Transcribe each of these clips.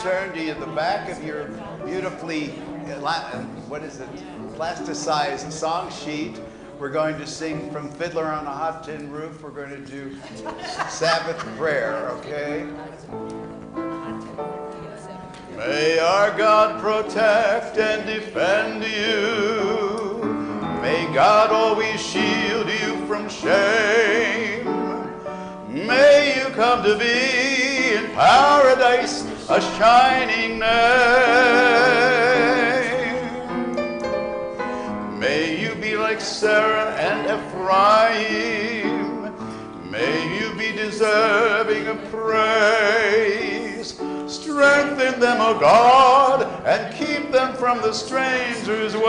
turn to the back of your beautifully, plasticized song sheet. We're going to sing from Fiddler on a Hot Tin Roof. We're going to do Sabbath prayer, okay? May our God protect and defend you. May God always shield you from shame. May you come to be in paradise a shining name. May you be like Sarah and Ephraim. May you be deserving of praise. Strengthen them, O God, and keep them from the stranger's ways.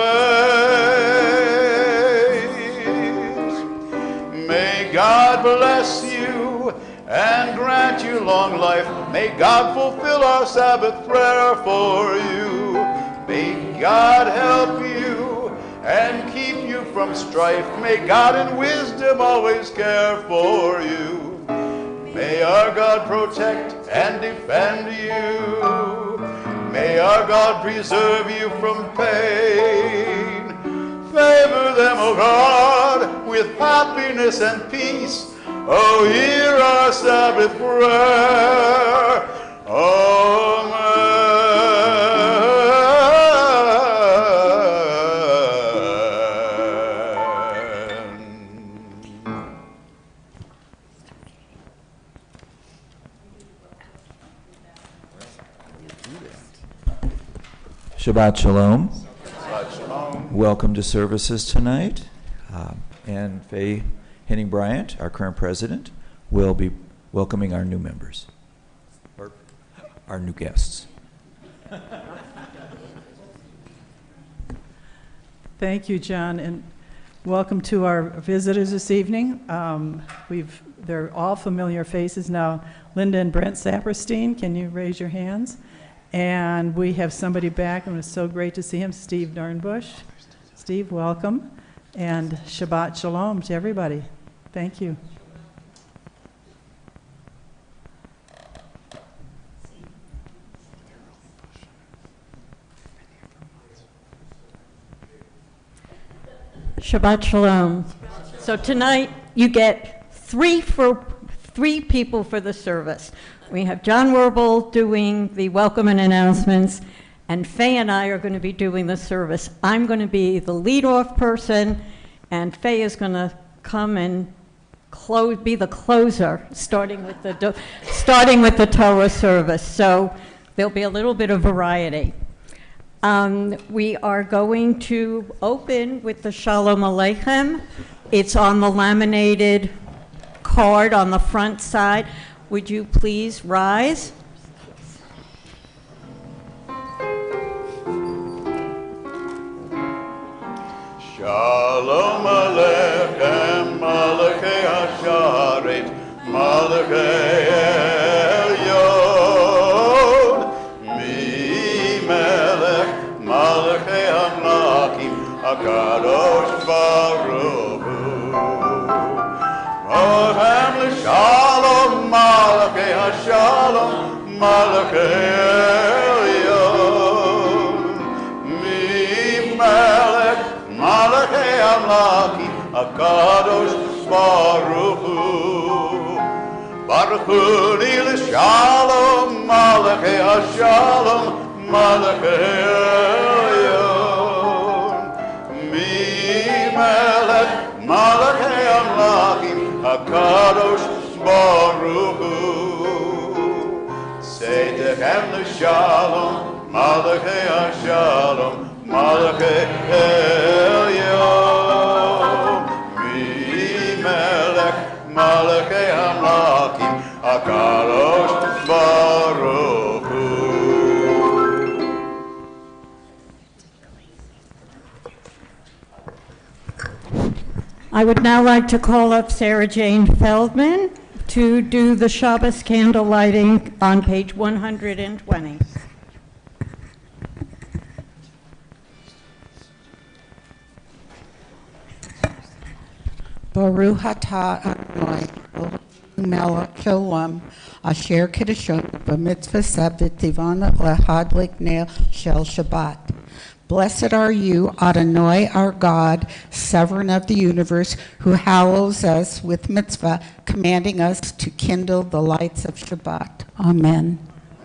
May God bless you and grant you long life. May God fulfill our Sabbath prayer for you. May God help you and keep you from strife. May God in wisdom always care for you. May our God protect and defend you. May our God preserve you from pain. Favor them, O God, with happiness and peace. Oh, hear our Sabbath prayer. Shabbat Shalom. Shabbat Shalom. Welcome to services tonight. And Faye Henning-Bryant, our current president, will be welcoming our new members, or our new guests. Thank you, John, and welcome to our visitors this evening. They're all familiar faces now. Linda and Brent Saperstein, can you raise your hands? And we have somebody back, and it's so great to see him, Steve Dornbush. Steve, welcome. And Shabbat Shalom to everybody. Thank you. Shabbat Shalom. So tonight you get three people for the service. We have John Werble doing the welcome and announcements, and Faye and I are going to be doing the service. I'm going to be the lead-off person, and Faye is going to come and be the closer, starting with the Torah service. So there'll be a little bit of variety. We are going to open with the Shalom Aleichem. It's on the laminated card on the front side. Would you please rise? Shalom Aleichem, Malachei Hasharet, Malachei Elyon, Mi Melech, Malachei Hamlakim, HaKadosh Baruch Hu. Ohem l'shalom, Malachei Hashalom, Malachei Elyon, Mi Melech, Malachei Amlakim, HaKadosh Baruch Hu. Baruch Hu li l'shalom, Malachei Hashalom, Malachei Elyon. Mi Melech, Malachei Amlakim, HaKadosh Baruch Hu. Say Techem l'shalom, Malachei Hashalom, Malachei Elyon, Mi Melech, Malachei Hamlakim, HaKadosh Baruch Hu. I would now like to call up Sarah Jane Feldman to do the Shabbos candle lighting on page 120. Baruch atah Adonai Melech Shalom, Asher Kedishon, B'mitzvah Sabbath Tivana Lehad Liknei Shel Shabbat. Blessed are you, Adonai, our God, sovereign of the universe, who hallows us with mitzvah, commanding us to kindle the lights of Shabbat. Amen.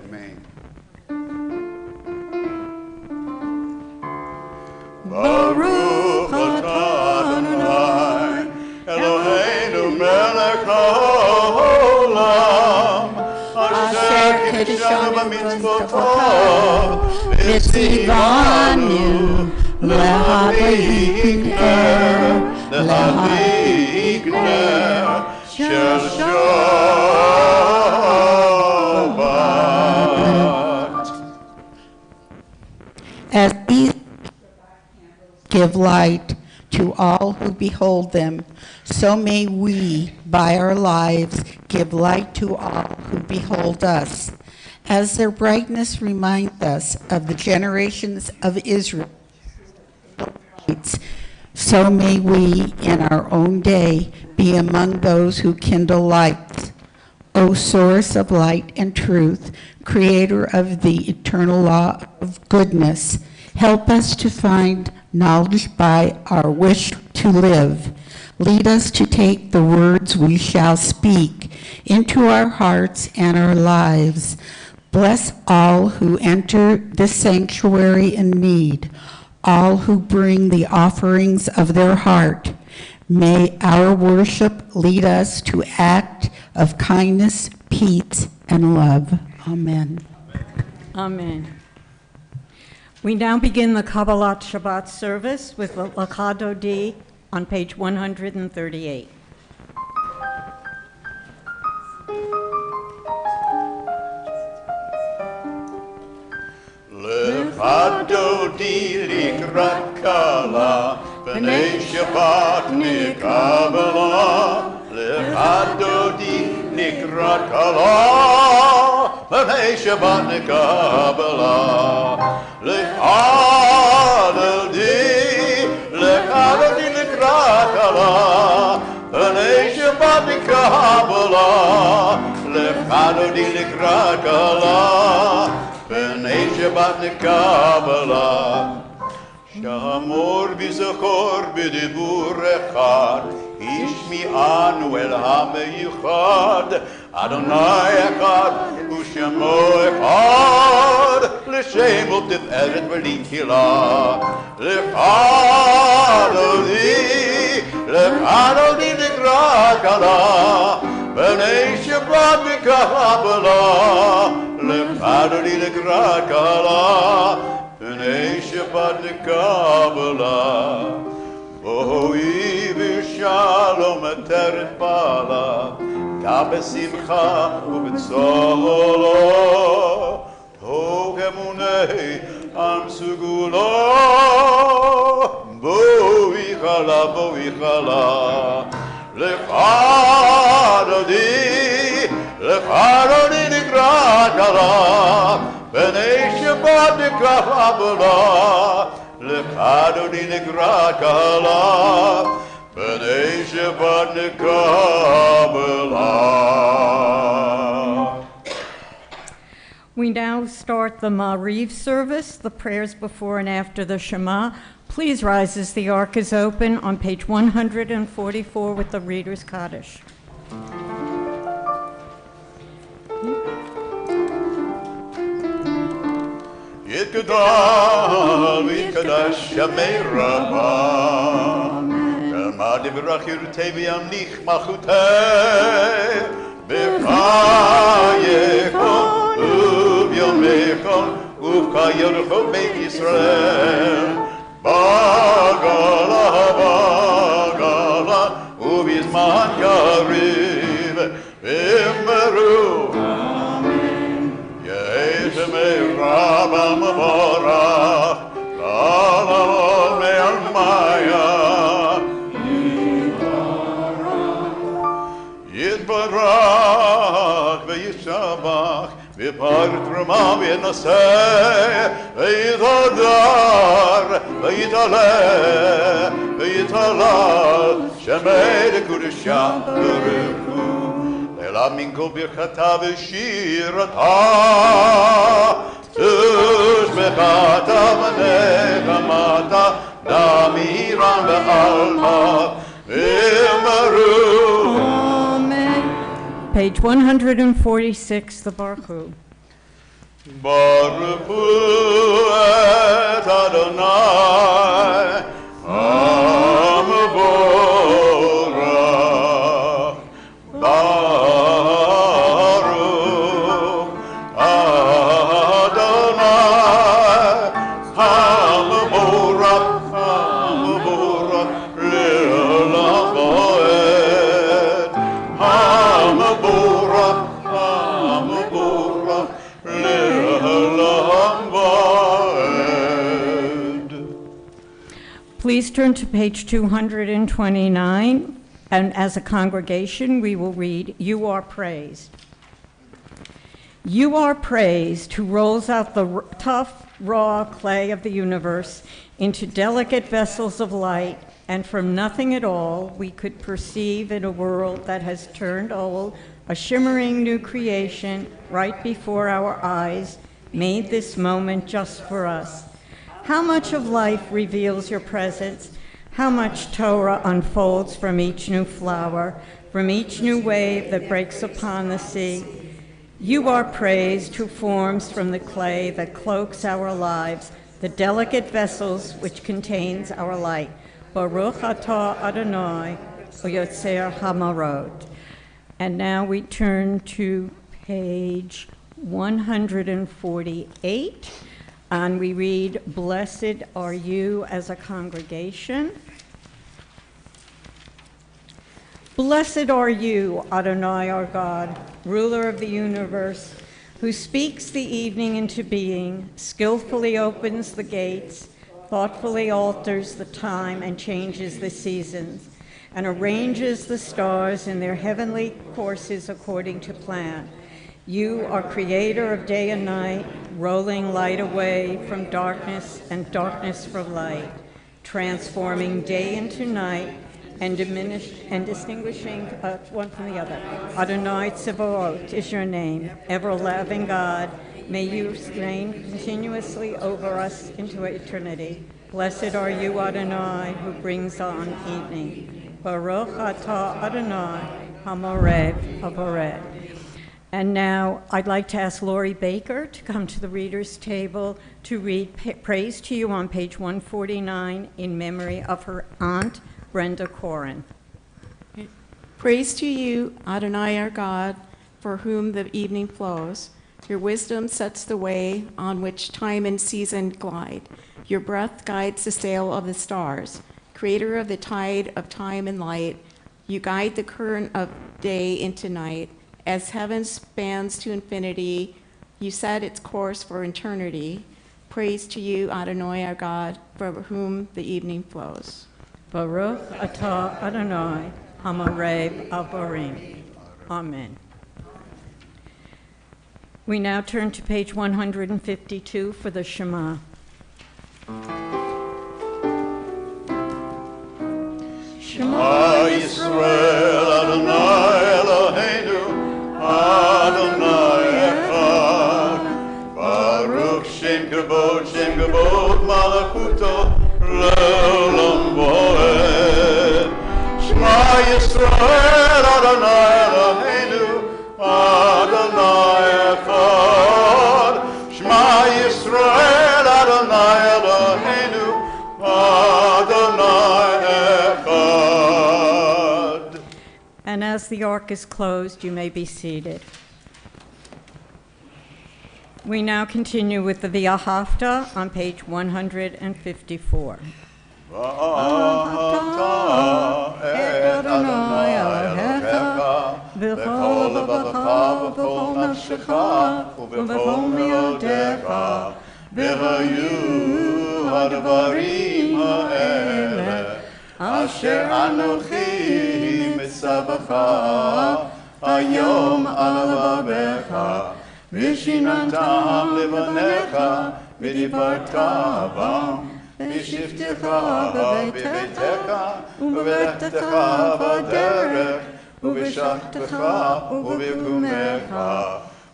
Amen. Baruch atah Adonai, Eloheinu melech haolam, asher kidshanu b'mitzvotav, v'tzivanu lehavikner shel Shabbat. As these give light to all who behold them, so may we, by our lives, give light to all who behold us. As their brightness reminds us of the generations of Israel, so may we, in our own day, be among those who kindle lights. O source of light and truth, creator of the eternal law of goodness, help us to find knowledge by our wish to live. Lead us to take the words we shall speak into our hearts and our lives. Bless all who enter this sanctuary in need, all who bring the offerings of their heart. May our worship lead us to act of kindness, peace, and love. Amen. Amen. We now begin the Kabbalat Shabbat service with the Lakado D on page 138. Levado di likrat kala, b'nei Shabbat nikabala. Levado di likrat kala, b'nei Shabbat nikabala. Levado di likrat kala, b'nei Shabbat nikabala. Levado di likrat kala, b'nei Shabbat nikabala. Shamor v'zachor b'dibur echad, ishmi'anu el ha'meichad. Adonai echad, u'shemo echad, l'shem u'tiferet v'likila. L'echad odi nikrat kala, b'nei Shabbat nikabala. L'echad odi nikrat kala, b'nei Shabbat nikabala. Boi v'shalom eteret bala, ga b'simcha u'b'tzolo, tov emunei am sugulo. Boi chala, l'echad odi nikrat kala, b'nei Shabbat nikabala. L'echad odi nikrat kala, b'nei Shabbat nikabala. We now start the Ma'ariv service, the prayers before and after the Shema. Please rise as the ark is open on page 144 with the Reader's Kaddish. Yitgadal v'yitgadash Yamei Rabah, Shema divrach yirtei v'yamlich malchutei, b'chayekom u'b'yomekom u'v'kayorcho Beit Yisrael, bagala u'b'zman kariv v'immeru. Rabba Mavorach, Ralamon Me'almaya, Yitbarach Ve'yishabach, V'parit Rama V'yinaseh, Ve'yitadar, Ve'yitaleh, Ve'yitalal, Shemei D'Kudishah Baruchu, אלא מן כל ברכתה ושירתה, תשבחתה ונקמתה, דמירן בעלמא, ואמרו. Amen. Page 146, the Baruch Hu. Baruch Hu et Adonai, Amavorach, Baruch Adonai, Amavorach, Amavorach, Le'olam va'ed, Amavorach, Amavorach, Le'olam va'ed. Please turn to page 229, and as a congregation, we will read, You Are Praised. You are praised who rolls out the tough, raw clay of the universe into delicate vessels of light, and from nothing at all, we could perceive in a world that has turned old, a shimmering new creation right before our eyes, made this moment just for us. How much of life reveals your presence? How much Torah unfolds from each new flower, from each new wave that breaks upon the sea? You are praised who forms from the clay that cloaks our lives, the delicate vessels which contains our light. Baruch atah Adonai, Yotzer Hamarot. And now we turn to page 148. And we read, Blessed are you as a congregation. Blessed are you, Adonai our God, ruler of the universe, who speaks the evening into being, skillfully opens the gates, thoughtfully alters the time and changes the seasons, and arranges the stars in their heavenly courses according to plan. You are creator of day and night, rolling light away from darkness and darkness from light, transforming day into night and distinguishing one from the other. Adonai Tzevaot is your name, ever-loving God. May you reign continuously over us into eternity. Blessed are you, Adonai, who brings on evening. Baruch atah Adonai, Hamorev Havored. And now I'd like to ask Lori Baker to come to the reader's table to read Praise to You on page 149 in memory of her aunt, Brenda Corin. Praise to you, Adonai our God, for whom the evening flows. Your wisdom sets the way on which time and season glide. Your breath guides the sail of the stars. Creator of the tide of time and light, you guide the current of day into night. As heaven spans to infinity, you set its course for eternity. Praise to you, Adonai our God, for whom the evening flows. Baruch atah Adonai, Hamorev Avarim. Amen. We now turn to page 152 for the Shema. Shema Yisrael, Adonai Eloheinu, Adonai Echad. Baruch Shem Kavod Malachuto, Le'olam Voed. Shema Yisrael, Adonai Eloheinu, Adonai Echad. Shema Yisrael, Adonai Eloheinu, Adonai Echad. And as the ark is closed, you may be seated. We now continue with the V'ahavta on page 154. V'ahavta et Adonai Elohecha b'chol levavecha v'chol nafshecha u'b'chol me'odecha v'hayu hadvarim ha'ele asher anochi mitzavacha hayom al levavecha v'shinantam levanecha v'dibarta bam v'shivtecha b'beitecha ובלכתך בדרך ובשבתך ובקומך,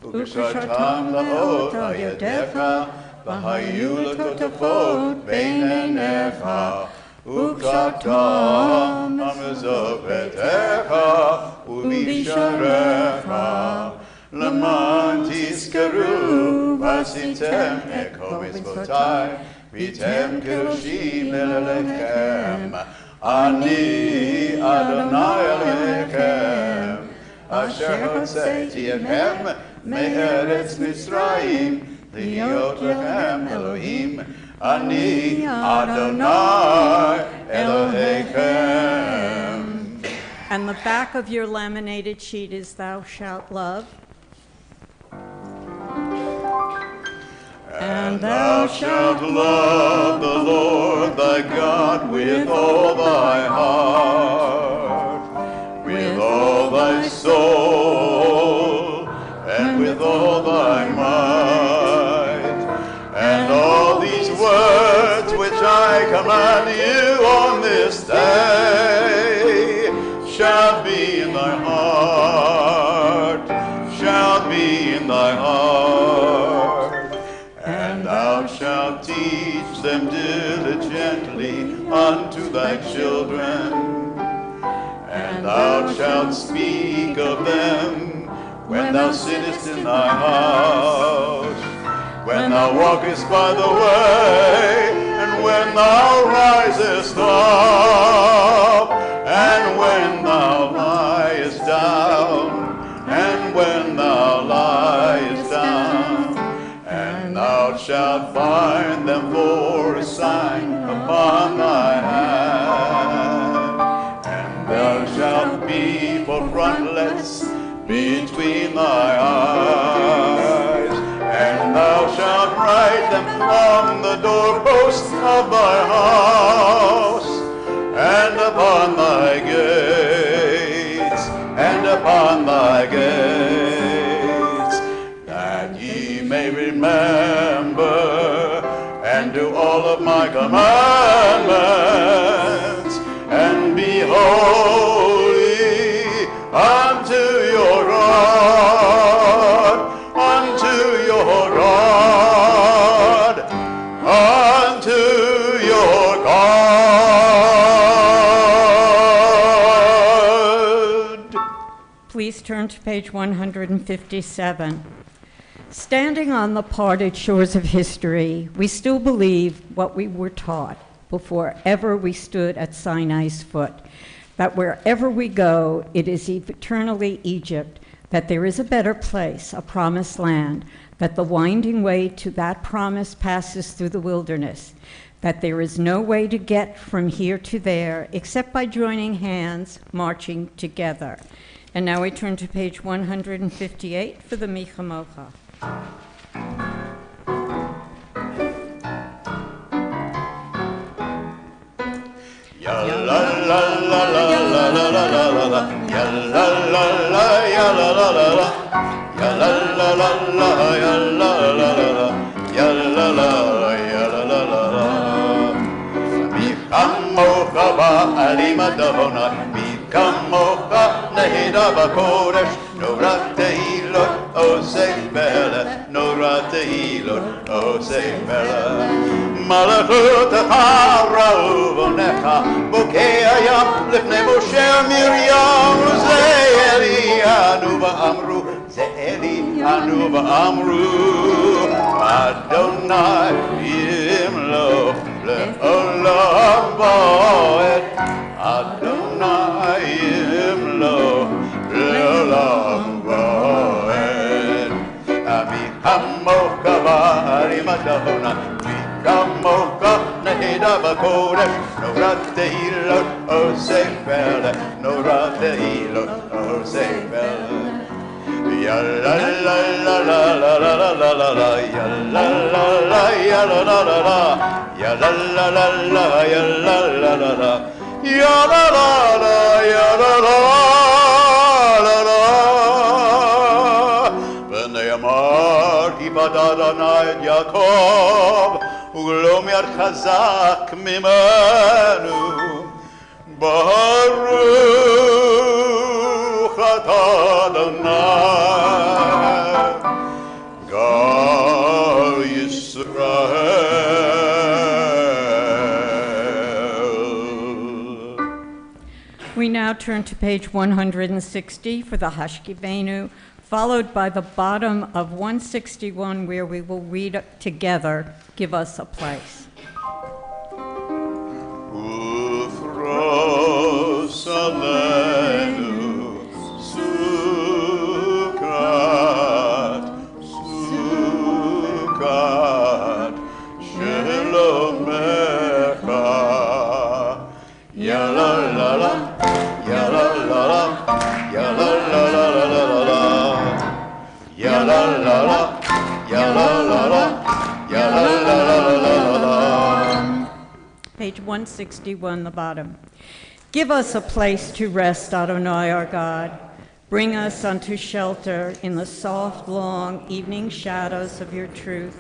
וקשרתם לאות על ידיך, והיו לטוטפות בין עיניך, וקשרתם במזובתך ובשעריך, למען תזכרו ועשיתם את כל מצוותיי, והייתם קדושים לאלוהיכם. אני אדוני אלוהיכם, אשר הוצאתי אתכם מארץ מצרים, להיות לכם אלוהים. אני אדוני אלוהיכם. And the back of your laminated sheet is Thou Shalt Love. And thou shalt love the Lord thy God with all thy heart, with all thy soul, and with all thy might. And all these words which I command you on this day shall be in thy heart, shall be in thy heart. And thou shalt teach them diligently unto thy children, and thou shalt speak of them when thou sittest in thy house, when thou walkest by the way, and when thou risest up, and when thou liest down, and when thou liest down. And thou shalt bind them for a sign upon thy hand, and thou shalt be for frontlets between thy eyes, and thou shalt write them on the doorposts of thy house, and upon thy gates, and upon thy gates, that ye may remember and do all of my commandments, and be holy unto your God, unto your God, unto your God. Please turn to page 157. Standing on the parted shores of history, we still believe what we were taught before ever we stood at Sinai's foot, that wherever we go, it is eternally Egypt, that there is a better place, a promised land, that the winding way to that promise passes through the wilderness, that there is no way to get from here to there except by joining hands, marching together. And now we turn to page 158 for the Michamocha. Ya la la la la la la la la la, ya la la la ya la la la la, ya la la la la ya la la la la, ya la la ya la la la la. Michamocha ba'alima davona, Michamocha nehida b'kodesh, Nora tehilot oseh bela, Nora tehilot oseh bela. Malachutecha ra'uvonecha, bokei hayam lifnei Moshe Miriam, ze Eli anu va'amru, ze Eli anu va'amru, Adonai yimloch le'olam va'ed, Adonai yimloch le'olam va'ed. Michamocha ba'arim adavona, Michamocha nehida b'kodesh, Nora tehilot oseh bela, Nora tehilot oseh bela. Ya la la la la la la la la la la, ya la la la ya la la la la, ya la la la la ya la la la la, ya la la la ya la la la la. V'nei amar kipad Adonai et Yaakov, u'lo miad chazak mimenu, Baruch Adonai, Gal Yisrael. We now turn to page 160 for the Hashkivenu, followed by the bottom of 161, where we will read together, Give Us a Place. Uthros alenu, Sukkot, Sukkot, Shelomecha, Yala la la, Yala la la, Yala la la la la la, Yala la la, Yala la la, Yala la la la la. Page 161, the bottom. Give us a place to rest, Adonai our God. Bring us unto shelter in the soft, long evening shadows of your truth.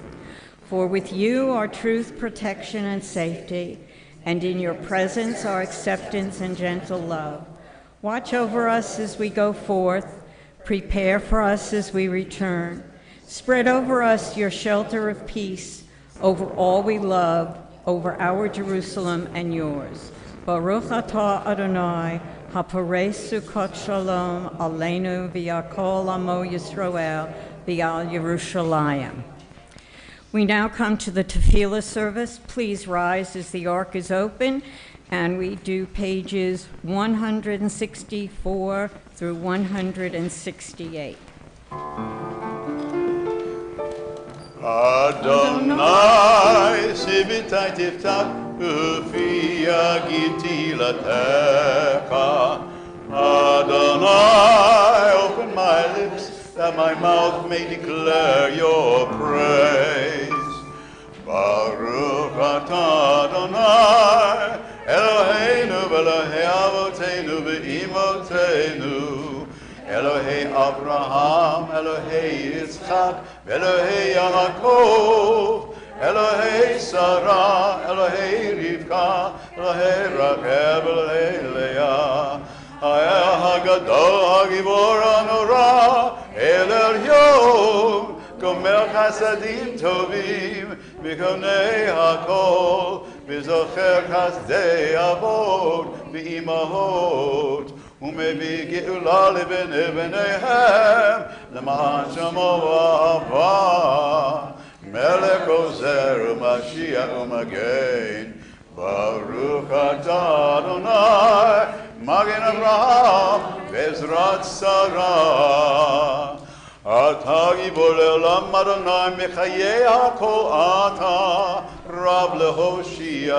For with you are truth, protection, and safety, and in your presence are acceptance and gentle love. Watch over us as we go forth. Prepare for us as we return. Spread over us your shelter of peace, over all we love, over our Jerusalem and yours. Baruch atah Adonai, haparei sukkot shalom, aleinu v'yakol amo Yisroel, v'al Yerushalayim. We now come to the tefillah service. Please rise as the ark is open, and we do pages 164 through 168. Adonai, sivitai tiftach, ufi yagiti latecha. Adonai, open my lips, that my mouth may declare your praise. Baruch atah Adonai, Eloheinu v'Elokei avoteinu v'imotenu, Elohei Abraham, Elohei Yitzchak, Elohei Yaakov, Elohei Sarah, Elohei Rivka, Elohei Rachel, Elohei Leah, Ha'el HaGadol HaGibor HaNorah, El Elyon, Gomer Chasadim Tovim, Mikonei HaKol, V'zocher Chasdei Avot, V'imahot, ומביא גאולה לבני בניהם, למען שמו ואהבה. מלך עוזר ומשיח ומגן, ברוך אתה אדוני, מגן אברהם ועזרת שרה. אתה גיבור לעולם אדוני, מחיי הכל אתה, רב להושיע.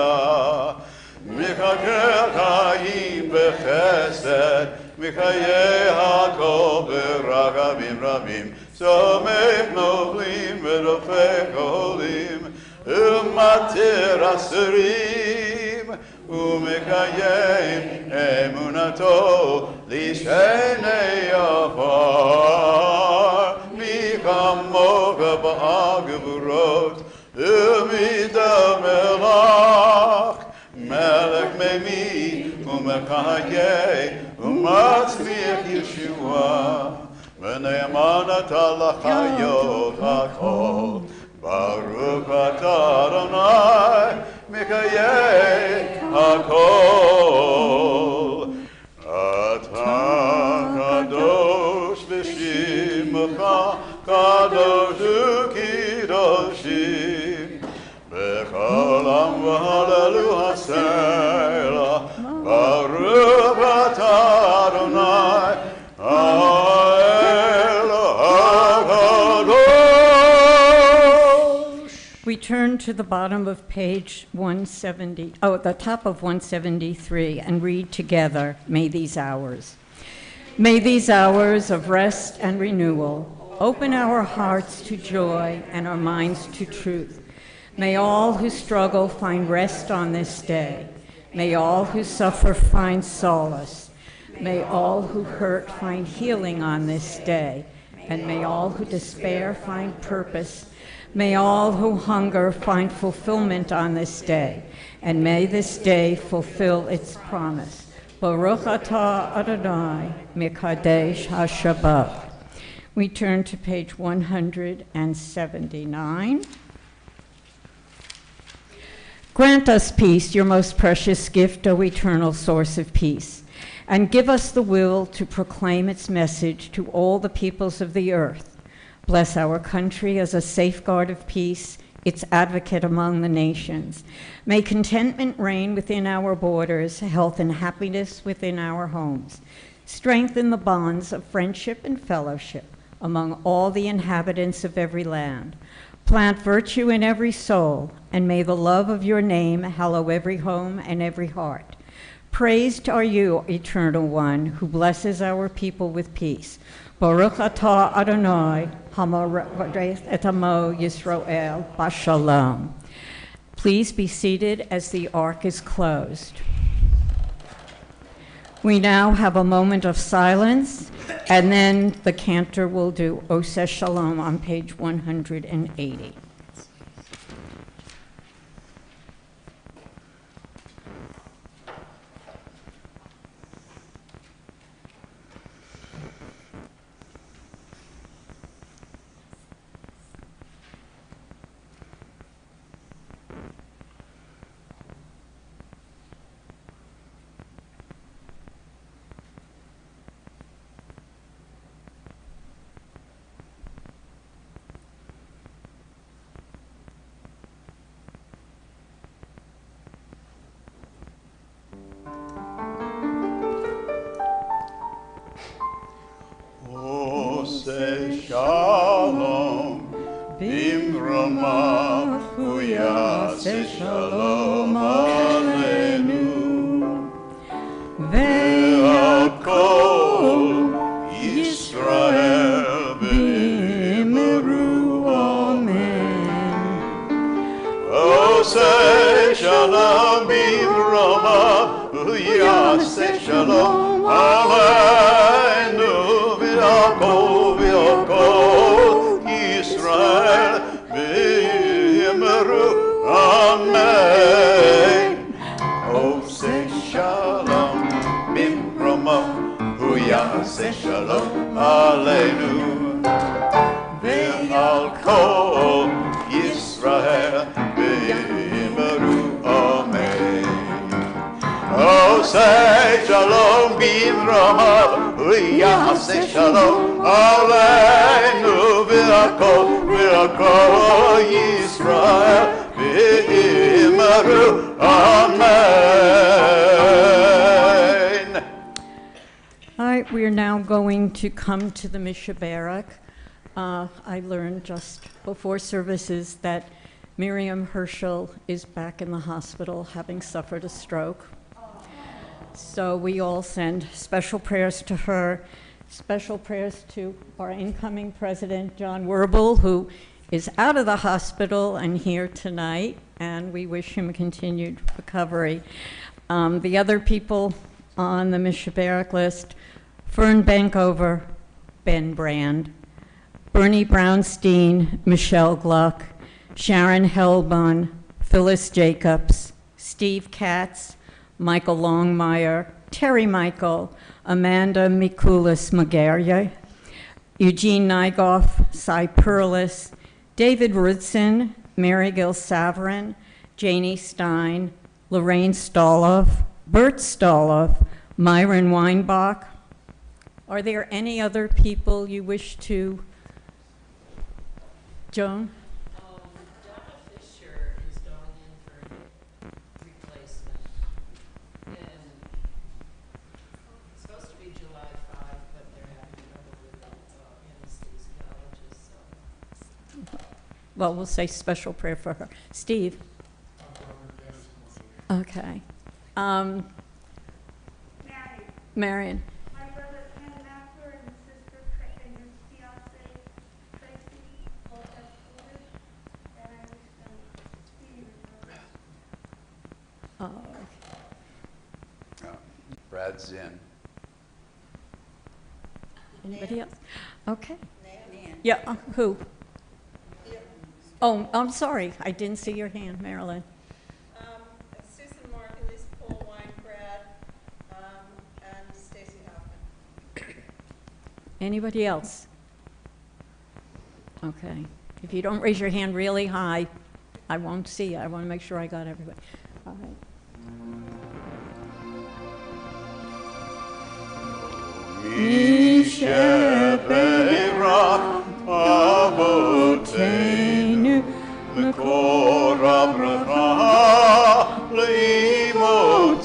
מחכה חיים בחסד, מחיי הכל ברחמים רבים, צומח נופלים ורופא חולים, ומתיר אסורים, ומקיים אמונתו לשני עפר. מי כמוך בעל גבורות, ומדם מלך, מלך ממי ומקיים ומצליח ישועה, ונאמן אתה לחיות הכל. ברוך אתה אדוני מקיים הכל. אתה קדוש ושמך קדוש וקדושים, בכל עם והללו הסלע. ברוך אתה אדוני האל הקדוש. We turn to the bottom of page 170, at the top of 173, and read together, May these hours of rest and renewal open our hearts to joy and our minds to truth. May all who struggle find rest on this day. May all who suffer find solace. May all who hurt find healing on this day. And may all who despair find purpose. May all who hunger find fulfillment on this day. And may this day fulfill its promise. Baruch atah Adonai Mikadesh HaShabbat. We turn to page 179. Grant us peace, your most precious gift, O eternal source of peace, and give us the will to proclaim its message to all the peoples of the earth. Bless our country as a safeguard of peace, its advocate among the nations. May contentment reign within our borders, health and happiness within our homes. Strengthen the bonds of friendship and fellowship among all the inhabitants of every land. Plant virtue in every soul, and may the love of your name hallow every home and every heart. Praised are you, Eternal One, who blesses our people with peace. Baruch atah Adonai, hamarech et amo Yisrael, Shalom. Please be seated as the ark is closed. We now have a moment of silence, and then the cantor will do Oseh Shalom on page 180. Oseh Shalom, Bimrama, Huyaseh Shalom Aleinu, Ve'al Kol Yisrael B'imru Amen. Oseh Shalom, Bimrama, Huyaseh Shalom Aleinu, Ve'al Yisrael B'imru Amen. Oseh Shalom Bimrama, Hu Yaseh Shalom Aleinu, Ve'al Kol Yisrael B'imru Amen. Oseh Shalom Bimrama, Yaseh Shalom Aleinu, Ve'al Kol Yisrael B'imru Amen. All right, we are now going to come to the Mishaberak. I learned just before services that Miriam Herschel is back in the hospital having suffered a stroke. So we all send special prayers to her, special prayers to our incoming president, John Werble, who is out of the hospital and here tonight, and we wish him continued recovery. The other people on the Mishaberak list: Fern Bankover, Ben Brand, Bernie Brownstein, Michelle Gluck, Sharon Helbon, Phyllis Jacobs, Steve Katz, Michael Longmire, Terry Michael, Amanda Mikulis Magarye, Eugene Nygoff, Cy Perlis, David Rudson, Mary Gil Savarin, Janie Stein, Lorraine Stoloff, Bert Stoloff, Myron Weinbach. Are there any other people you wish to? Joan? Donna Fisher is going in for a hip replacement. And it's supposed to be July 5, but they're having trouble with the anesthesiologist, so. Well, we'll say special prayer for her. Steve? Okay. Marion? My brother Ken Macker and sister and his fiance Tracy both have COVID, and I wish them speedy recovery. Brad's in. Anybody else? Okay. Yeah, who? Oh, I'm sorry. I didn't see your hand, Marilyn. Susan Margulies, Paul Weinbrad. Anybody else? Okay. If you don't raise your hand really high, I won't see you. I want to make sure I got everybody. All right. Mishabera Abotenu Mekorabra Leimotenu.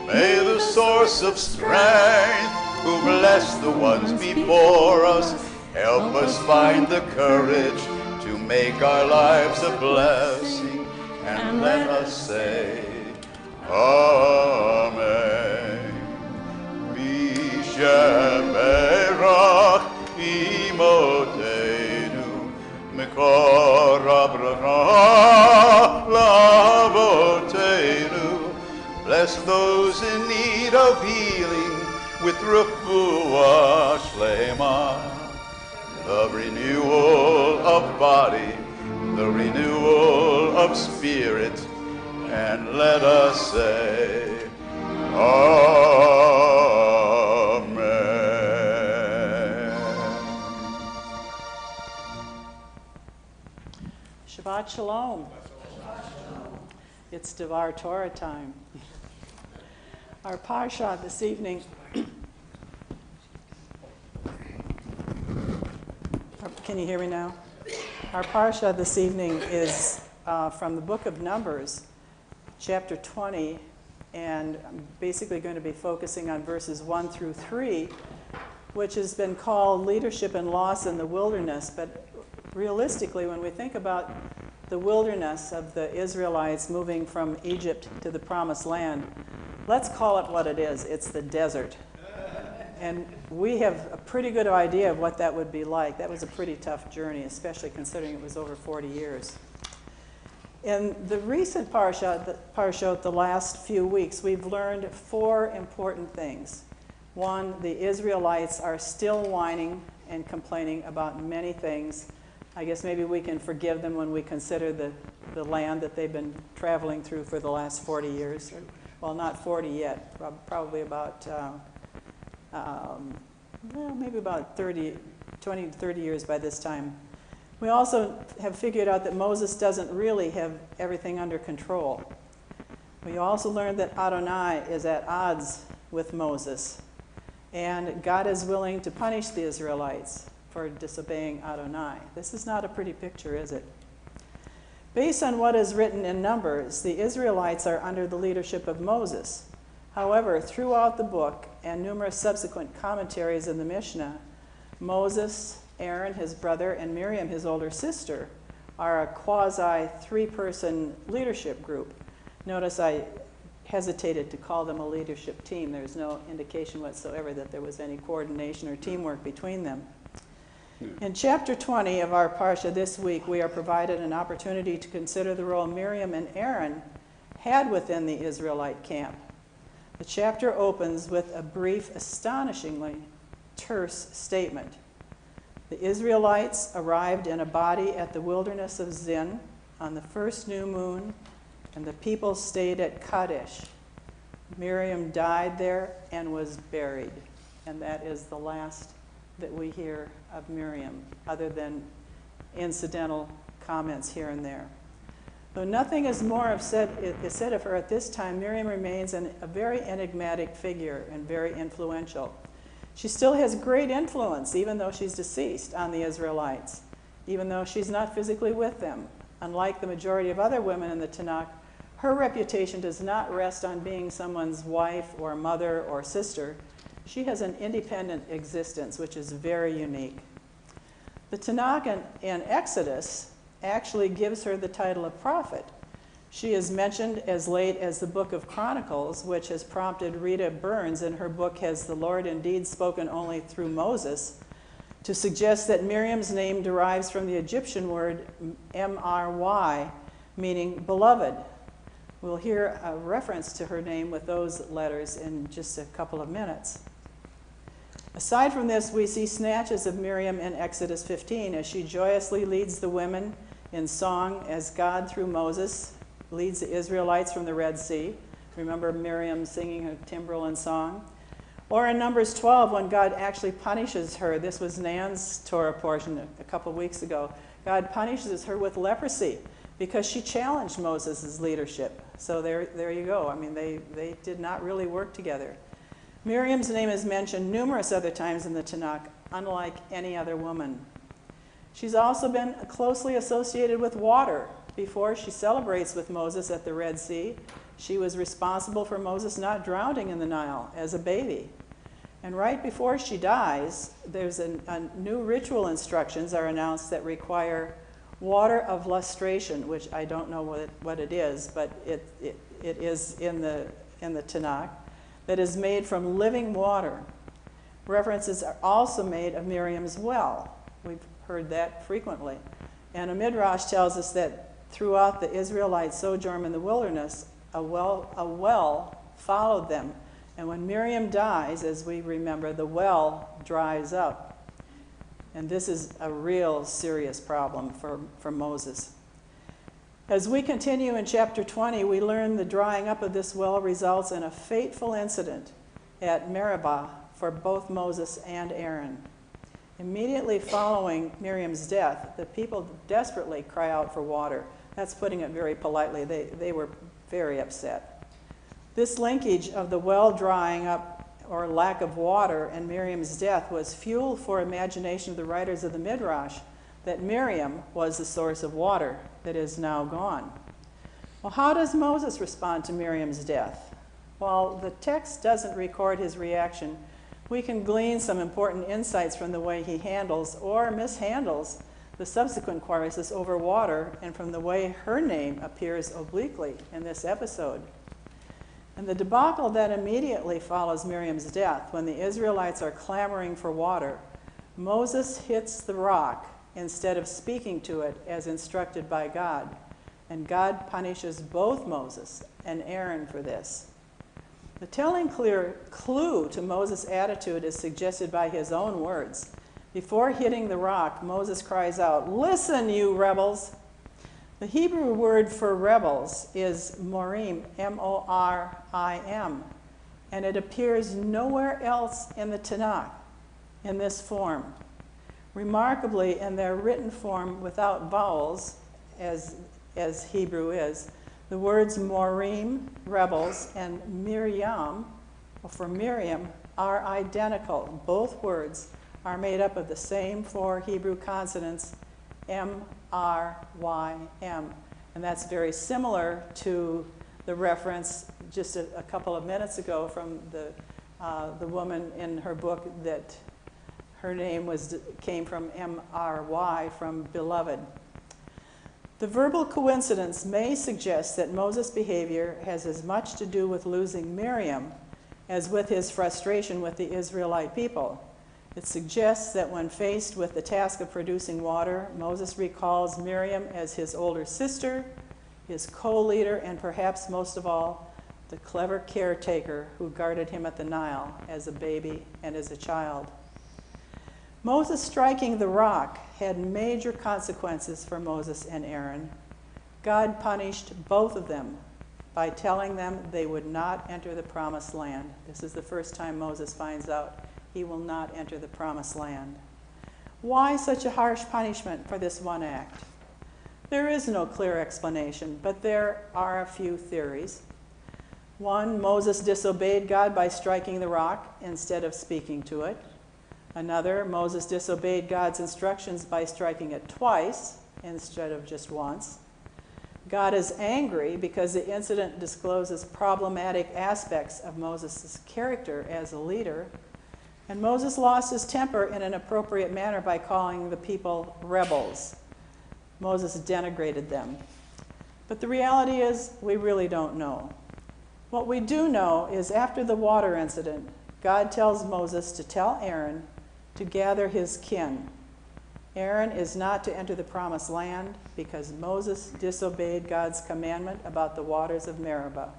May the source of strength who bless the ones before us help us find the courage to make our lives a blessing, and let us say Amen. Mishaberach imotenu mekorabra lavotenu. Bless those in need of healing with refuah shlema, the renewal of body, the renewal of spirit, and let us say, Amen. Shabbat Shalom. It's Devar Torah time. Our parsha this evening can you hear me now? Our parsha this evening is from the book of Numbers, chapter 20, and I'm basically going to be focusing on verses 1 through 3, which has been called leadership and loss in the wilderness. But realistically, when we think about the wilderness of the Israelites moving from Egypt to the Promised Land, let's call it what it is. It's the desert. And we have a pretty good idea of what that would be like. That was a pretty tough journey, especially considering it was over 40 years. In the recent parashot, the last few weeks, we've learned 4 important things. One, the Israelites are still whining and complaining about many things. I guess maybe we can forgive them when we consider the land that they've been traveling through for the last 40 years. Well, not 40 yet, probably about maybe about 20 to 30 years by this time. We also have figured out that Moses doesn't really have everything under control. We also learned that Adonai is at odds with Moses, and God is willing to punish the Israelites for disobeying Adonai. This is not a pretty picture, is it? Based on what is written in Numbers, the Israelites are under the leadership of Moses. However, throughout the book and numerous subsequent commentaries in the Mishnah, Moses, Aaron, his brother, and Miriam, his older sister, are a quasi 3-person leadership group. Notice I hesitated to call them a leadership team. There's no indication whatsoever that there was any coordination or teamwork between them. In chapter 20 of our parsha this week, we are provided an opportunity to consider the role Miriam and Aaron had within the Israelite camp. The chapter opens with a brief, astonishingly terse statement. The Israelites arrived in a body at the wilderness of Zin on the first new moon, and the people stayed at Kadesh. Miriam died there and was buried. And that is the last that we hear of Miriam, other than incidental comments here and there. Though nothing is said of her at this time, Miriam remains a very enigmatic figure and very influential. She still has great influence, even though she's deceased, on the Israelites, even though she's not physically with them. Unlike the majority of other women in the Tanakh, her reputation does not rest on being someone's wife or mother or sister. She has an independent existence, which is very unique. The Tanakh in Exodus actually gives her the title of prophet. She is mentioned as late as the book of Chronicles, which has prompted Rita Burns in her book, Has the Lord Indeed Spoken Only Through Moses?, to suggest that Miriam's name derives from the Egyptian word M-R-Y, meaning beloved. We'll hear a reference to her name with those letters in just a couple of minutes. Aside from this, we see snatches of Miriam in Exodus 15 as she joyously leads the women in song as God, through Moses, leads the Israelites from the Red Sea. Remember Miriam singing her timbrel and song? Or in Numbers 12, when God actually punishes her. This was Nan's Torah portion a couple weeks ago. God punishes her with leprosy because she challenged Moses' leadership. So there you go. I mean, they did not really work together. Miriam's name is mentioned numerous other times in the Tanakh, unlike any other woman. She's also been closely associated with water. Before she celebrates with Moses at the Red Sea, she was responsible for Moses not drowning in the Nile as a baby. And right before she dies, there's a new ritual instructions are announced that require water of lustration, which I don't know what it is, but it is in the Tanakh, that is made from living water. References are also made of Miriam's well. We've heard that frequently. And a midrash tells us that throughout the Israelite sojourn in the wilderness, a well followed them. And when Miriam dies, as we remember, the well dries up. And this is a real serious problem for Moses. As we continue in chapter 20, we learn the drying up of this well results in a fateful incident at Meribah for both Moses and Aaron. Immediately following Miriam's death, the people desperately cry out for water. That's putting it very politely. They were very upset. This linkage of the well drying up or lack of water and Miriam's death was fuel for imagination of the writers of the Midrash that Miriam was the source of water that is now gone. Well, how does Moses respond to Miriam's death? While the text doesn't record his reaction, we can glean some important insights from the way he handles or mishandles the subsequent crisis over water and from the way her name appears obliquely in this episode. And the debacle that immediately follows Miriam's death, when the Israelites are clamoring for water, Moses hits the rock instead of speaking to it as instructed by God. And God punishes both Moses and Aaron for this. The telling clear clue to Moses' attitude is suggested by his own words. Before hitting the rock, Moses cries out, "Listen, you rebels!" The Hebrew word for rebels is morim, M-O-R-I-M, and it appears nowhere else in the Tanakh in this form. Remarkably, in their written form without vowels, as Hebrew is, the words morim, rebels, and Miriam, or for Miriam, are identical. Both words are made up of the same four Hebrew consonants, M-R-Y-M. And that's very similar to the reference just a couple of minutes ago from the woman in her book that her name came from M-R-Y, from beloved. The verbal coincidence may suggest that Moses' behavior has as much to do with losing Miriam as with his frustration with the Israelite people. It suggests that when faced with the task of producing water, Moses recalls Miriam as his older sister, his co-leader, and perhaps most of all, the clever caretaker who guarded him at the Nile as a baby and as a child. Moses striking the rock had major consequences for Moses and Aaron. God punished both of them by telling them they would not enter the promised land. This is the first time Moses finds out he will not enter the promised land. Why such a harsh punishment for this one act? There is no clear explanation, but there are a few theories. One, Moses disobeyed God by striking the rock instead of speaking to it. Another, Moses disobeyed God's instructions by striking it twice instead of just once. God is angry because the incident discloses problematic aspects of Moses' character as a leader. And Moses lost his temper in an appropriate manner by calling the people rebels. Moses denigrated them. But the reality is, we really don't know. What we do know is after the water incident, God tells Moses to tell Aaron to gather his kin. Aaron is not to enter the promised land because Moses disobeyed God's commandment about the waters of Meribah.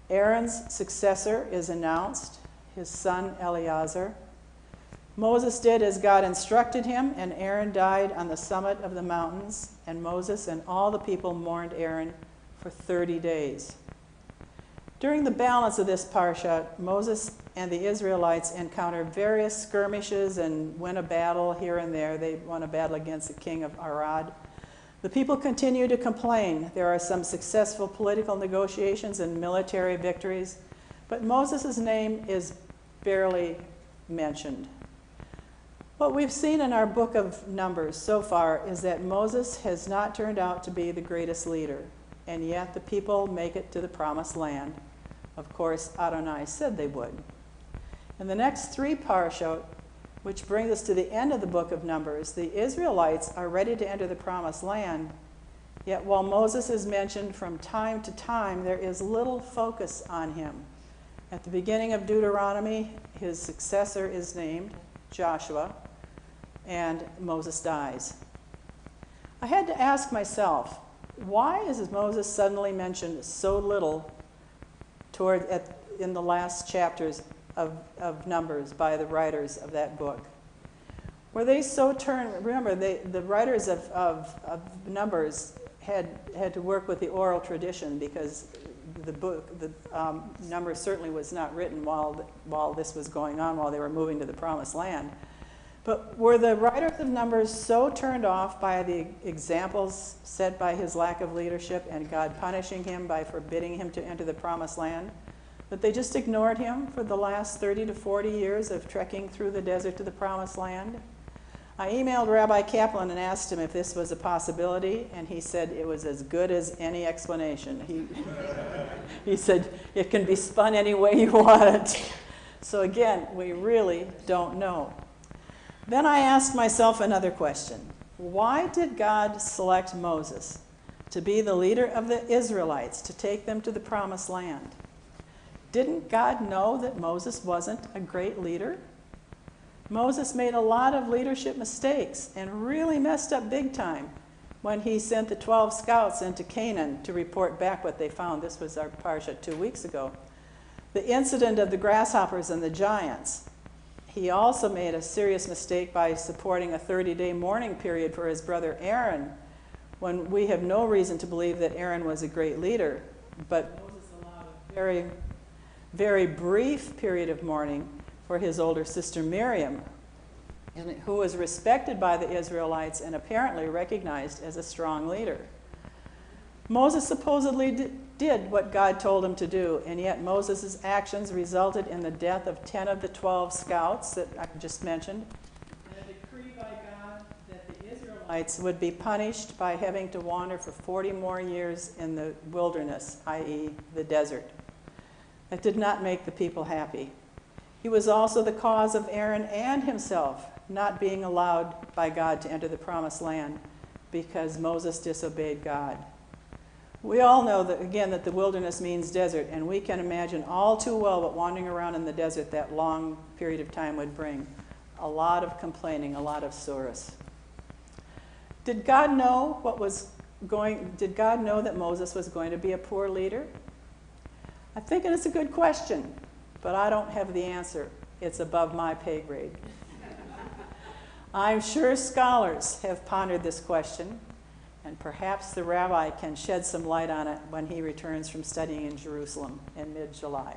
Aaron's successor is announced, his son Eleazar. Moses did as God instructed him, and Aaron died on the summit of the mountains, and Moses and all the people mourned Aaron for 30 days. During the balance of this parsha, Moses and the Israelites encounter various skirmishes and win a battle here and there. They won a battle against the king of Arad. The people continue to complain. There are some successful political negotiations and military victories, but Moses' name is barely mentioned. What we've seen in our book of Numbers so far is that Moses has not turned out to be the greatest leader, and yet the people make it to the promised land. Of course, Adonai said they would. In the next 3 parashot, which brings us to the end of the book of Numbers, the Israelites are ready to enter the promised land, yet while Moses is mentioned from time to time, there is little focus on him. At the beginning of Deuteronomy, his successor is named Joshua, and Moses dies. I had to ask myself, why is Moses suddenly mentioned so little in the last chapters of Numbers by the writers of that book? Were they so turned? Remember, the writers of Numbers had to work with the oral tradition because the Numbers certainly was not written while this was going on, while they were moving to the promised land. But were the writers of Numbers so turned off by the examples set by his lack of leadership and God punishing him by forbidding him to enter the promised land that they just ignored him for the last 30 to 40 years of trekking through the desert to the promised land? I emailed Rabbi Kaplan and asked him if this was a possibility, and he said it was as good as any explanation. He said it can be spun any way you want it. So again, we really don't know. Then I asked myself another question. Why did God select Moses to be the leader of the Israelites, to take them to the promised land? Didn't God know that Moses wasn't a great leader? Moses made a lot of leadership mistakes and really messed up big time when he sent the 12 scouts into Canaan to report back what they found. This was our parsha 2 weeks ago. The incident of the grasshoppers and the giants. He also made a serious mistake by supporting a 30-day mourning period for his brother Aaron, when we have no reason to believe that Aaron was a great leader. But Moses allowed a very, very brief period of mourning for his older sister Miriam, who was respected by the Israelites and apparently recognized as a strong leader. Moses supposedly did what God told him to do, and yet Moses' actions resulted in the death of 10 of the 12 scouts that I just mentioned, and a decree by God that the Israelites would be punished by having to wander for 40 more years in the wilderness, i.e. the desert. That did not make the people happy. He was also the cause of Aaron and himself not being allowed by God to enter the promised land because Moses disobeyed God. We all know that, again, that the wilderness means desert, and we can imagine all too well what wandering around in the desert that long period of time would bring. A lot of complaining, a lot of sorrows. Did God know that Moses was going to be a poor leader? I think it is a good question, but I don't have the answer. It's above my pay grade. I'm sure scholars have pondered this question, and perhaps the rabbi can shed some light on it when he returns from studying in Jerusalem in mid-July.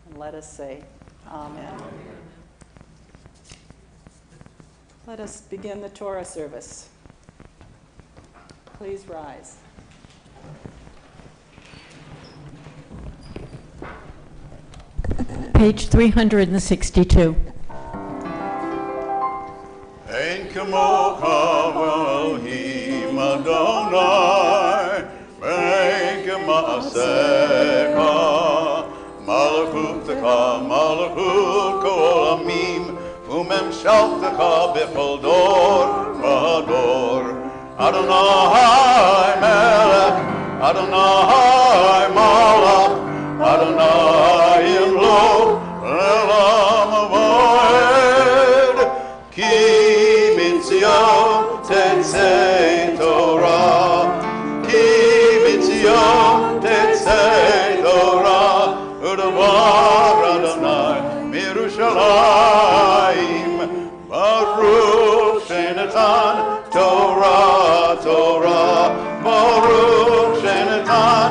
And let us say, Amen. Let us begin the Torah service. Please rise. Page 362. Ein kamocha Elohim Adonai, Be'en k'ma'asecha, Malachutecha, Malachut kol amim, U'memshaltecha b'chol dor v'dor. Adonai melech, Adonai malach, Adonai imlo, Elam avoid. Ki mitzion tetzei Torah, Ki mitzion tetzei Torah, U'davar Adonai mirushalayim, Baruch shenatan Torah, Torah, Baruch shenatan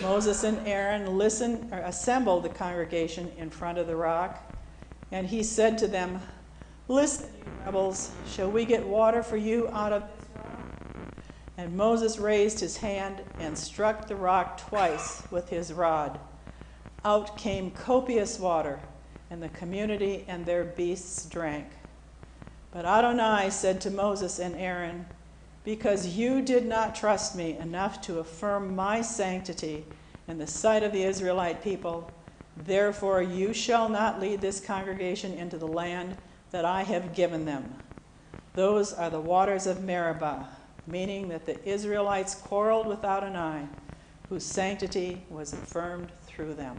Moses and Aaron assembled the congregation in front of the rock, and he said to them, "Listen, you rebels, shall we get water for you out of this rock?" And Moses raised his hand and struck the rock twice with his rod. Out came copious water, and the community and their beasts drank. But Adonai said to Moses and Aaron, "Because you did not trust me enough to affirm my sanctity in the sight of the Israelite people, therefore you shall not lead this congregation into the land that I have given them." Those are the waters of Meribah, meaning that the Israelites quarreled with Adonai, whose sanctity was affirmed through them.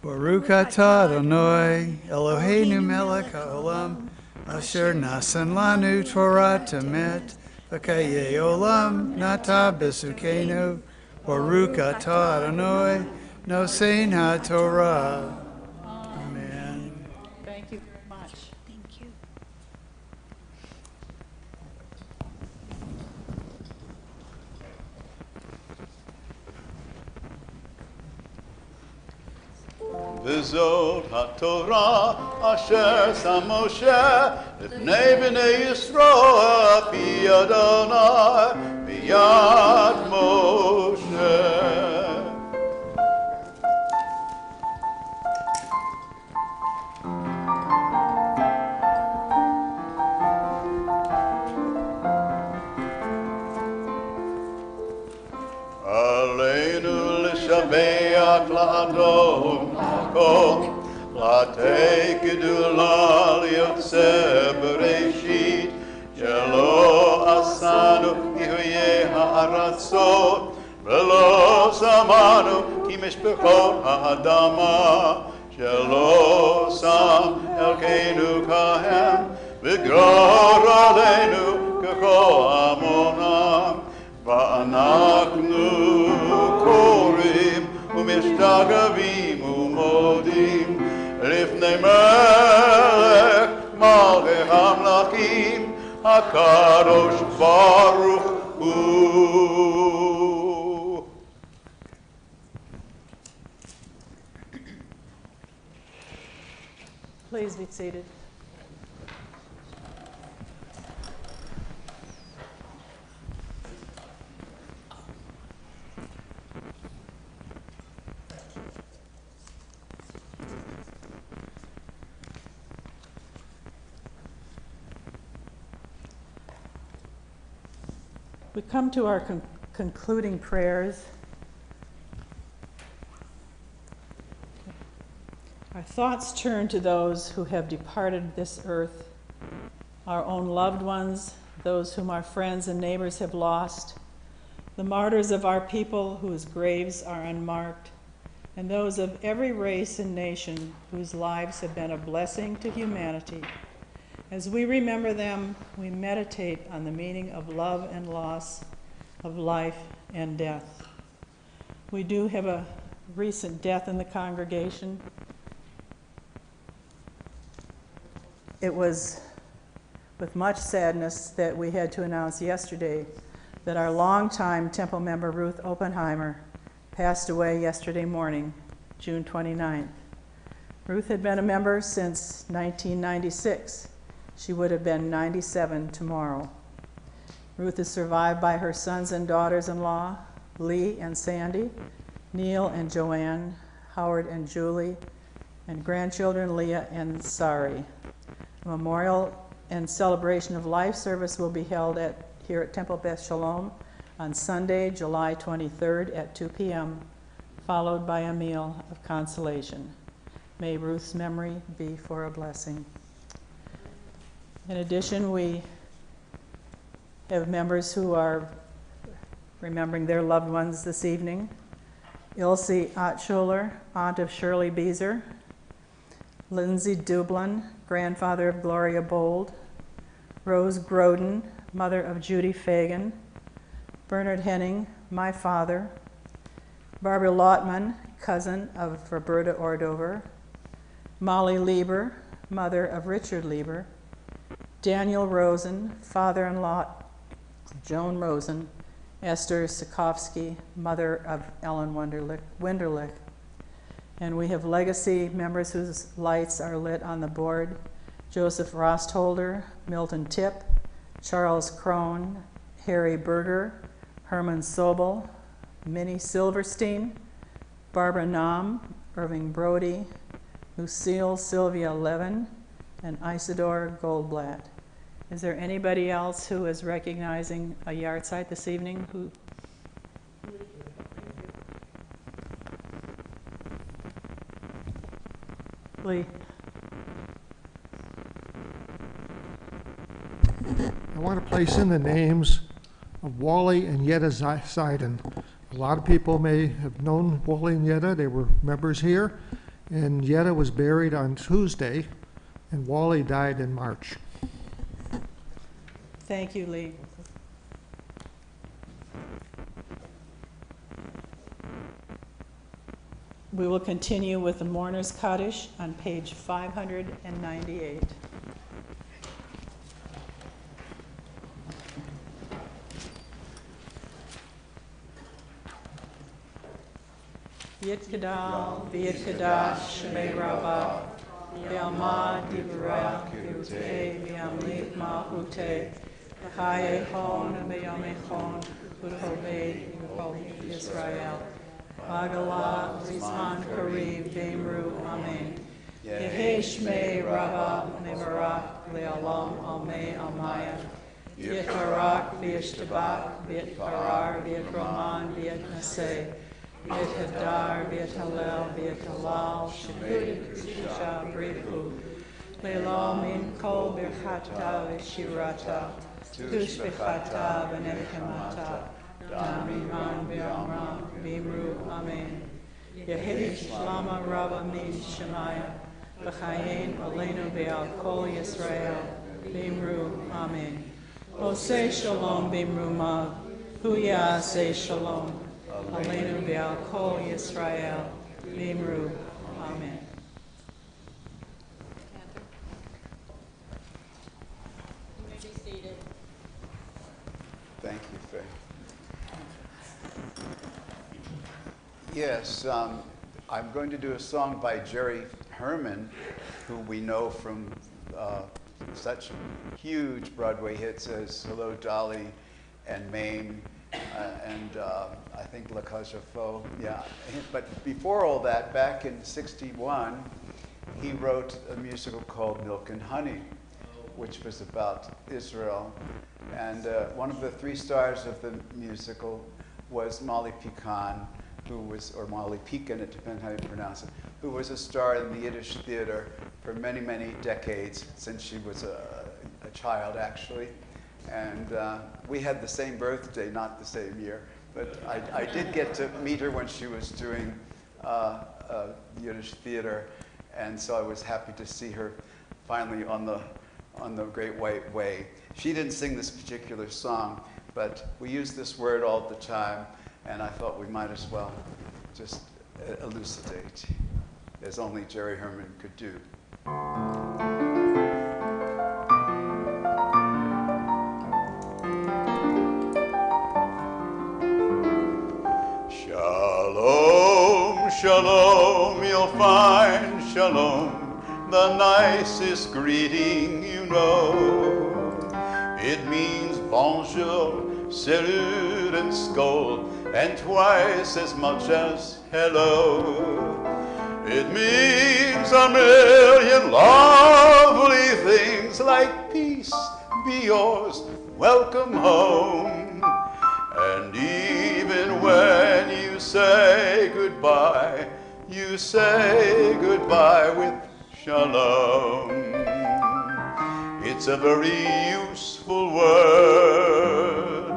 Baruch atah Adonai, Eloheinu melech haolam, asher nasan lanu Torah temet, v'kayei olam nata besukenu. Baruch atah Adonai, nosein haTorah. Amen. Thank you very much. Thank you. V'zot haTorah asher sam Moshe l'fnei b'nei Yisroel pi Adonai b'yad Moshe. Aleinu l'shabeach la'adon ha'kol Latei gedula liyotzeh bereshit Shelo asanu kihuye ha'aratzot Velo samanu ki mishpechot ha'adama Shelo sam elkeinu kahem V'gor aleinu k'kol amonam Va'anaknu korim u'mishtagavim u'modim Lifnei melech malchei hamlachim HaKadosh Baruch Hu. Please be seated. We come to our concluding prayers. Our thoughts turn to those who have departed this earth, our own loved ones, those whom our friends and neighbors have lost, the martyrs of our people whose graves are unmarked, and those of every race and nation whose lives have been a blessing to humanity. As we remember them, we meditate on the meaning of love and loss, of life and death. We do have a recent death in the congregation. It was with much sadness that we had to announce yesterday that our longtime Temple member Ruth Oppenheimer passed away yesterday morning, June 29th. Ruth had been a member since 1996. She would have been 97 tomorrow. Ruth is survived by her sons and daughters-in-law, Lee and Sandy, Neil and Joanne, Howard and Julie, and grandchildren Leah and Sari. A memorial and celebration of life service will be held here at Temple Beth Shalom on Sunday, July 23rd at 2 p.m., followed by a meal of consolation. May Ruth's memory be for a blessing. In addition, we have members who are remembering their loved ones this evening. Ilse Ottschuler, aunt of Shirley Beezer. Lindsay Dublin, grandfather of Gloria Bold. Rose Groden, mother of Judy Fagan. Bernard Henning, my father. Barbara Lautman, cousin of Roberta Ordover. Molly Lieber, mother of Richard Lieber. Daniel Rosen, father-in-law of Joan Rosen, Esther Sikowski, mother of Ellen Winderlich. And we have legacy members whose lights are lit on the board. Joseph Rostholder, Milton Tipp, Charles Crone, Harry Berger, Herman Sobel, Minnie Silverstein, Barbara Naum, Irving Brody, Lucille Sylvia Levin, and Isidore Goldblatt. Is there anybody else who is recognizing a yard site this evening? Who? Lee. I want to place in the names of Wally and Yetta Seiden. A lot of people may have known Wally and Yetta. They were members here. And Yetta was buried on Tuesday, and Wally died in March. Thank you, Lee. We will continue with the Mourner's Kaddish on page 598. Yitkadal, V'yitkadash, Shemei Rabbah, V'yamad, Divrach, V'yutei, V'yamlik Mahutei, V'chaye Hon, V'yamechon, V'hovei, V'chol Yisrael, V'agalah, V'zman Karev, V'emru, Amen. Yehei Shmei Rabbah, Mevarach, Le'olam, Almei, Almaya, V'yitbarak, V'yishtabach, V'yitbarar, V'yitroman, V'yitnaseh, V'yit Hadar, V'yit Halel, V'yit Halal, Shekud, Shah, Brifu, Le'lo Min Kol Birchata, V'shirata, Tush B'chata, V'nechemata, Damiman V'amram, V'imru, Amen. Yehi Shlama Rabba Min Shemaya, V'chayin Olenu V'al Kol Yisrael, V'imru, Amen. Oseh Shalom V'imru Mav, Hu Ya'aseh Shalom, Aleinu Be'al Kol Yisrael, V'imru, Amen. You may be seated. Thank you, Faye. Yes, I'm going to do a song by Jerry Herman, who we know from such huge Broadway hits as Hello, Dolly, and Mame, and I think La Cage aux Folles, yeah. But before all that, back in '61, he wrote a musical called Milk and Honey, which was about Israel. And one of the three stars of the musical was Molly Pecan, who was, or Molly Pecan, it depends how you pronounce it, who was a star in the Yiddish theater for many, many decades, since she was a child, actually. And we had the same birthday, not the same year, but I did get to meet her when she was doing Yiddish theater, and so I was happy to see her finally on the Great White Way. She didn't sing this particular song, but we use this word all the time, and I thought we might as well just elucidate, as only Jerry Herman could do. Shalom, shalom, you'll find shalom, the nicest greeting you know. It means bonjour, salut, and skol, and twice as much as hello. It means a million lovely things like peace be yours, welcome home. And even when you say goodbye with shalom. It's a very useful word.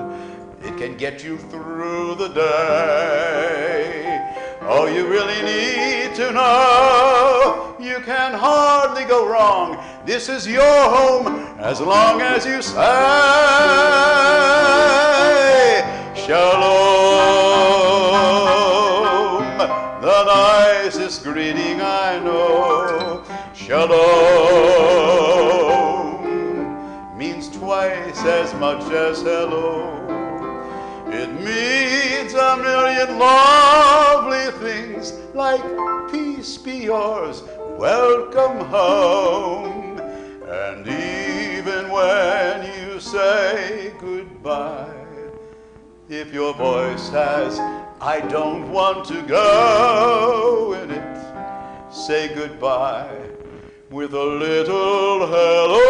It can get you through the day. All you really need to know, you can hardly go wrong. This is your home as long as you say shalom, the nicest greeting I know. Shalom means twice as much as hello. It means a million lovely things, like peace be yours, welcome home. And even when you say goodbye, if your voice says, I don't want to go in it, say goodbye with a little hello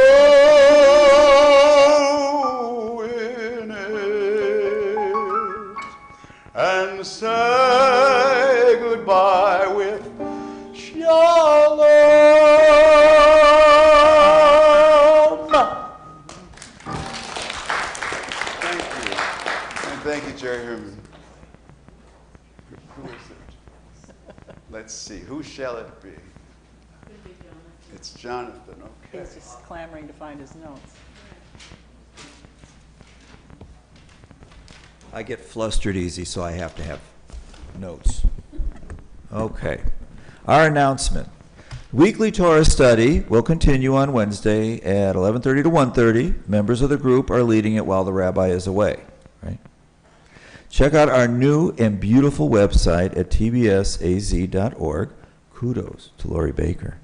in it. And say goodbye with Shalom. Thank you. And thank you, Jerry Herman. Who is it? Let's see. Who shall it be? It's Jonathan. Okay. He's just clamoring to find his notes. I get flustered easy, so I have to have notes. Okay. Our announcement. Weekly Torah study will continue on Wednesday at 11:30 to 1:30. Members of the group are leading it while the rabbi is away. Right? Check out our new and beautiful website at tbsaz.org. Kudos to Lori Baker.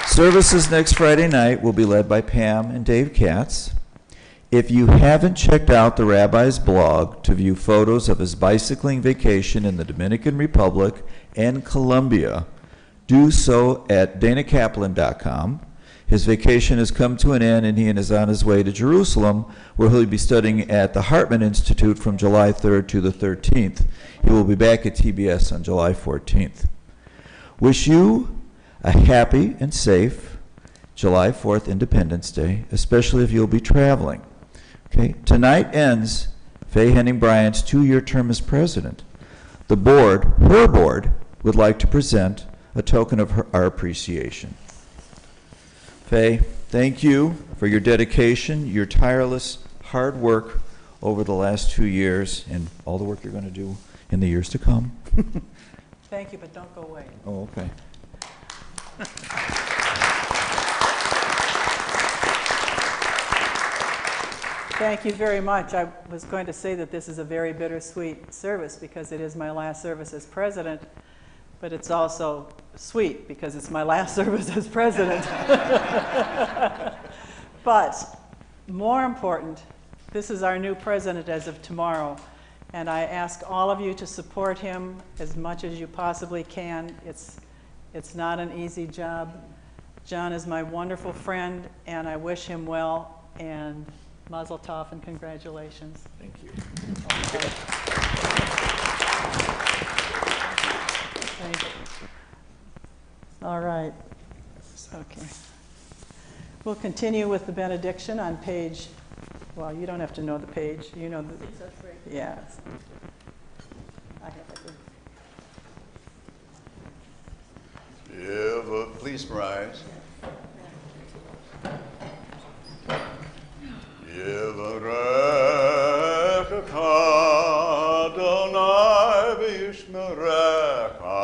Services next Friday night will be led by Pam and Dave Katz. If you haven't checked out the rabbi's blog to view photos of his bicycling vacation in the Dominican Republic and Colombia, do so at danakaplan.com. His vacation has come to an end and he is on his way to Jerusalem, where he'll be studying at the Hartman Institute from July 3rd to the 13th. He will be back at TBS on July 14th. Wish you a happy and safe July 4th Independence Day, especially if you'll be traveling. Okay, tonight ends Faye Henning Bryant's 2-year term as president. The board, her board, would like to present a token of our appreciation. Faye, thank you for your dedication, your tireless hard work over the last 2 years, and all the work you're going to do in the years to come. Thank you, but don't go away. Oh, okay. Thank you very much. I was going to say that this is a very bittersweet service because it is my last service as president, but it's also sweet because it's my last service as president. But more important, this is our new president as of tomorrow, and I ask all of you to support him as much as you possibly can. It's not an easy job. John is my wonderful friend, and I wish him well, and Mazel tov and congratulations. Thank you. Okay. Thank you. All right. Okay. We'll continue with the benediction on page, well, you don't have to know the page. You know the, yeah. I have it. Please rise. Yevarechecha Adonai v'yishmerecha.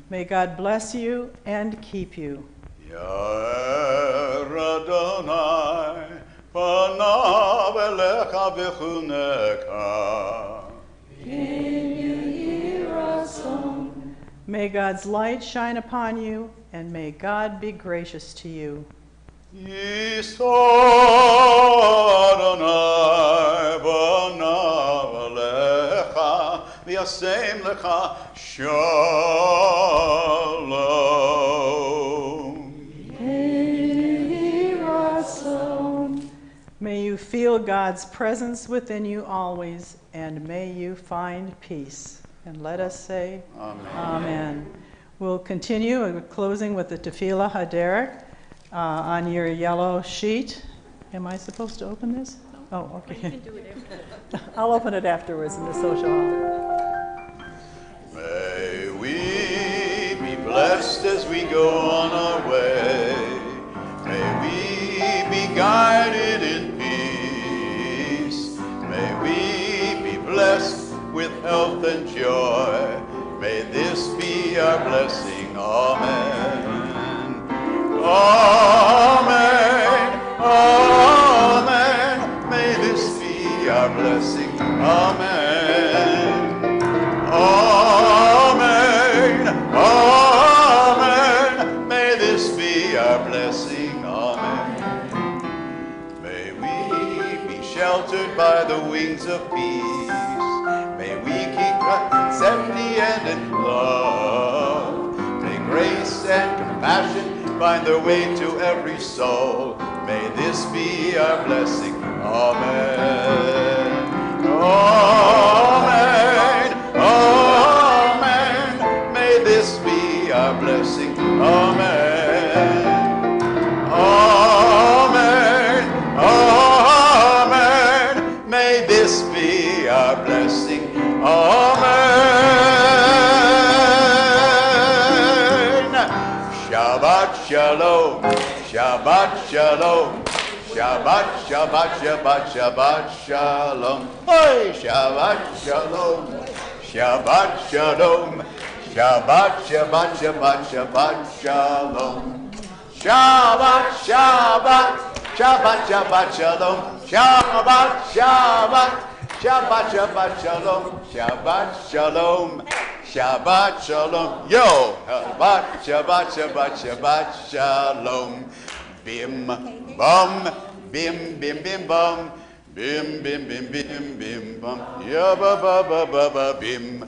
May God bless you and keep you. Yair Adonai panav elecha v'chuneka. May God's light shine upon you, and may God be gracious to you. Yisod Adonai panav elecha v'yasem lecha shalom. May you feel God's presence within you always, and may you find peace. And let us say, Amen. Amen. We'll continue, closing with the Tefillah Haderech on your yellow sheet. Am I supposed to open this? Oh, okay. You can do it after. I'll open it afterwards in the social hall. May we be blessed as we go on our way. May we be guided in peace. May we be blessed with health and joy. May this be our blessing. Amen. Amen. Amen. Amen. Amen. May this be our blessing. Amen. May we be sheltered by the wings of peace. May we keep safety and in love. May grace and compassion find their way to every soul. May this be our blessing. Amen. Amen. Amen. May this be our blessing. Amen. Amen. Amen. May this be our blessing. Amen. Shabbat shalom. Shabbat shalom. Shabbat, Shabbat, Shabbat, Shabbat shalom. Hey, Shabbat shalom. Shabbat shalom. Shabbat, Shabbat, Shabbat, Shabbat shalom. Shabbat, Shabbat, Shabbat, Shabbat shalom. Shabbat, Shabbat, Shabbat, Shabbat shalom. Shabbat shalom. Shabbat shalom. Yo, Shabbat, Shabbat, Shabbat, Shabbat shalom. Bim, bum, bim, bim, bim, bum. Bim, bim, bim, bim, bim, bum. Ya, ba, ba, ba, ba, ba, bim.